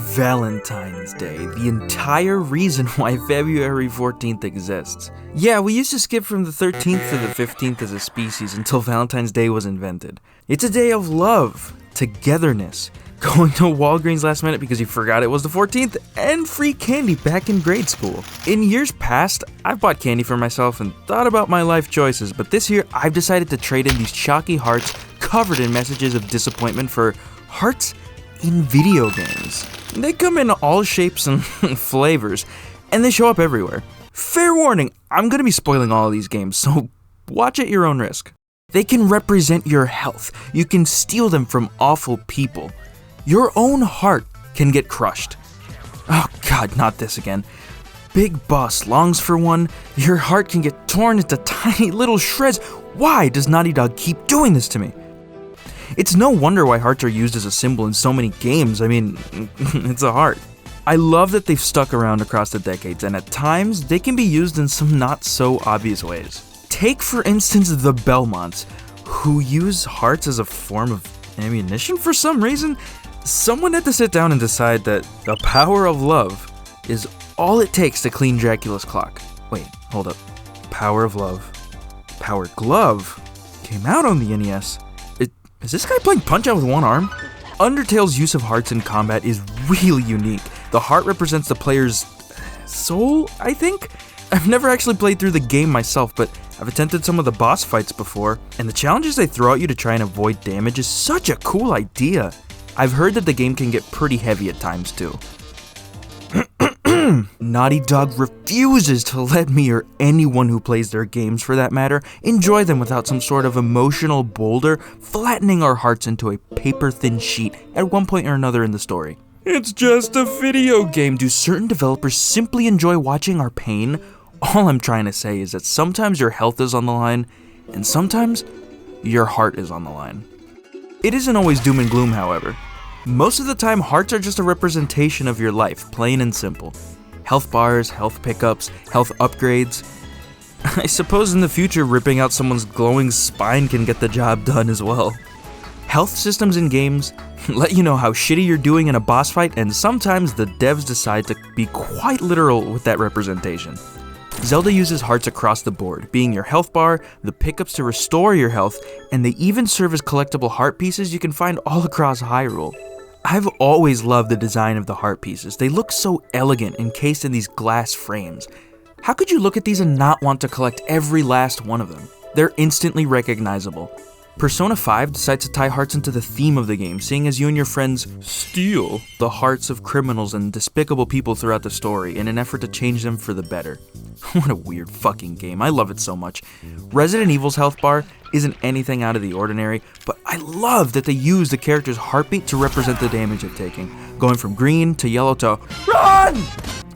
Valentine's Day, the entire reason why February 14th exists. Yeah, we used to skip from the 13th to the 15th as a species until Valentine's Day was invented. It's a day of love, togetherness, going to Walgreens last minute because you forgot it was the 14th, and free candy back in grade school. In years past, I've bought candy for myself and thought about my life choices, but this year I've decided to trade in these chalky hearts covered in messages of disappointment for hearts in video games. They come in all shapes and flavors, and they show up everywhere. Fair warning, I'm gonna be spoiling all of these games, so watch at your own risk. They can represent your health. You can steal them from awful people. Your own heart can get crushed. Oh god, not this again. Big Boss longs for one. Your heart can get torn into tiny little shreds. Why does Naughty Dog keep doing this to me? It's no wonder why hearts are used as a symbol in so many games. I mean, it's a heart. I love that they've stuck around across the decades, and at times, they can be used in some not so obvious ways. Take, for instance, the Belmonts, who use hearts as a form of ammunition for some reason. Someone had to sit down and decide that the power of love is all it takes to clean Dracula's clock. Wait, hold up. Power of Love. Power Glove came out on the NES. Is this guy playing Punch-Out with one arm? Undertale's use of hearts in combat is really unique. The heart represents the player's soul, I think? I've never actually played through the game myself, but I've attempted some of the boss fights before, and the challenges they throw at you to try and avoid damage is such a cool idea. I've heard that the game can get pretty heavy at times too. Naughty Dog refuses to let me, or anyone who plays their games for that matter, enjoy them without some sort of emotional boulder flattening our hearts into a paper-thin sheet at one point or another in the story. It's just a video game. Do certain developers simply enjoy watching our pain? All I'm trying to say is that sometimes your health is on the line, and sometimes your heart is on the line. It isn't always doom and gloom, however. Most of the time, hearts are just a representation of your life, plain and simple. Health bars, health pickups, health upgrades. I suppose in the future, ripping out someone's glowing spine can get the job done as well. Health systems in games let you know how shitty you're doing in a boss fight, and sometimes the devs decide to be quite literal with that representation. Zelda uses hearts across the board, being your health bar, the pickups to restore your health, and they even serve as collectible heart pieces you can find all across Hyrule. I've always loved the design of the heart pieces. They look so elegant encased in these glass frames. How could you look at these and not want to collect every last one of them? They're instantly recognizable. Persona 5 decides to tie hearts into the theme of the game, seeing as you and your friends steal the hearts of criminals and despicable people throughout the story in an effort to change them for the better. What a weird fucking game, I love it so much. Resident Evil's health bar isn't anything out of the ordinary, but I love that they use the character's heartbeat to represent the damage they're taking, going from green to yellow to RUN!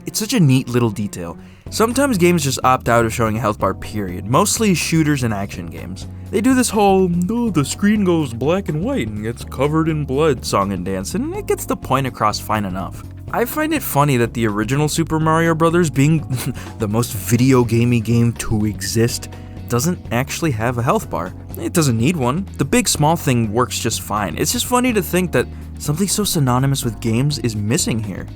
It's such a neat little detail. Sometimes games just opt out of showing a health bar, period, mostly shooters and action games. They do this whole, oh, the screen goes black and white and gets covered in blood song and dance, and it gets the point across fine enough. I find it funny that the original Super Mario Bros. Being the most video gamey game to exist doesn't actually have a health bar. It doesn't need one. The big small thing works just fine. It's just funny to think that something so synonymous with games is missing here.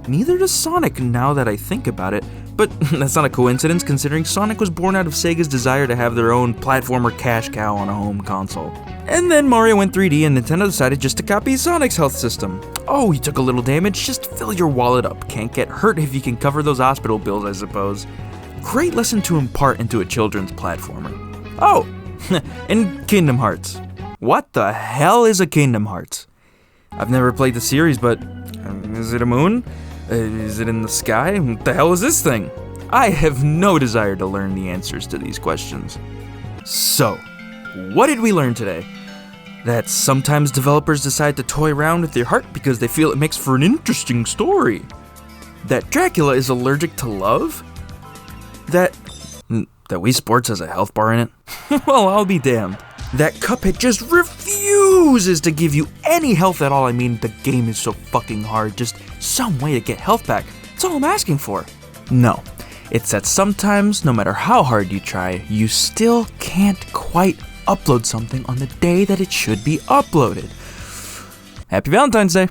Neither does Sonic, now that I think about it, but that's not a coincidence considering Sonic was born out of Sega's desire to have their own platformer cash cow on a home console. And then Mario went 3D and Nintendo decided just to copy Sonic's health system. Oh, you took a little damage? Just fill your wallet up. Can't get hurt if you can cover those hospital bills, I suppose. Great lesson to impart into a children's platformer. Oh, and Kingdom Hearts. What the hell is a Kingdom Hearts? I've never played the series, but is it a moon? Is it in the sky? What the hell is this thing? I have no desire to learn the answers to these questions. So, what did we learn today? That sometimes developers decide to toy around with your heart because they feel it makes for an interesting story. That Dracula is allergic to love? That Wii Sports has a health bar in it? Well, I'll be damned. That Cuphead just refuses to give you any health at all. I mean, the game is so fucking hard. Just some way to get health back. That's all I'm asking for. No, it's that sometimes, no matter how hard you try, you still can't quite upload something on the day that it should be uploaded. Happy Valentine's Day!